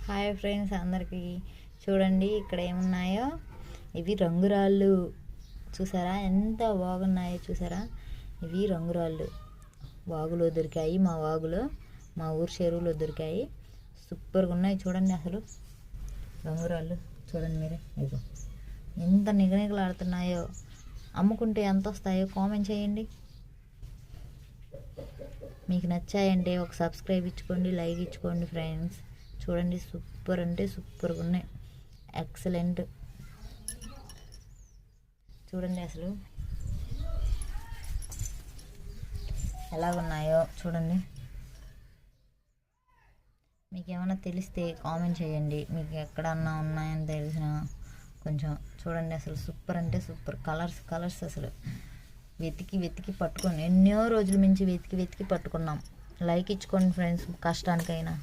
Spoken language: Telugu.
హాయ్ ఫ్రెండ్స్ అందరికీ చూడండి ఇక్కడ ఏమున్నాయో. ఇవి రంగురాళ్ళు చూసారా, ఎంత బాగున్నాయో చూసారా. ఇవి రంగురాళ్ళు వాగులో దొరికాయి, మా వాగులో, మా ఊరు చెరువులో దొరికాయి. సూపర్గా ఉన్నాయి చూడండి. అసలు రంగురాళ్ళు చూడండి మీరే, ఇదిగో ఎంత నిగనిగలాడుతున్నాయో. అమ్ముకుంటే ఎంత వస్తాయో కామెంట్ చేయండి. మీకు నచ్చాయంటే ఒక సబ్స్క్రైబ్ ఇచ్చుకోండి, లైక్ ఇచ్చుకోండి ఫ్రెండ్స్. చూడండి సూపర్ అంటే సూపర్గా ఉన్నాయి, ఎక్సలెంట్. చూడండి అసలు ఎలాగున్నాయో చూడండి. మీకు ఏమైనా తెలిస్తే కామెంట్ చేయండి, మీకు ఎక్కడన్నా ఉన్నాయని తెలిసిన కొంచెం. చూడండి అసలు సూపర్ అంటే సూపర్, కలర్స్ అసలు వెతికి పట్టుకొని ఎన్నో రోజుల నుంచి వెతికి పట్టుకున్నాం. లైక్ ఇచ్చుకోండి ఫ్రెండ్స్, కష్టానికైనా.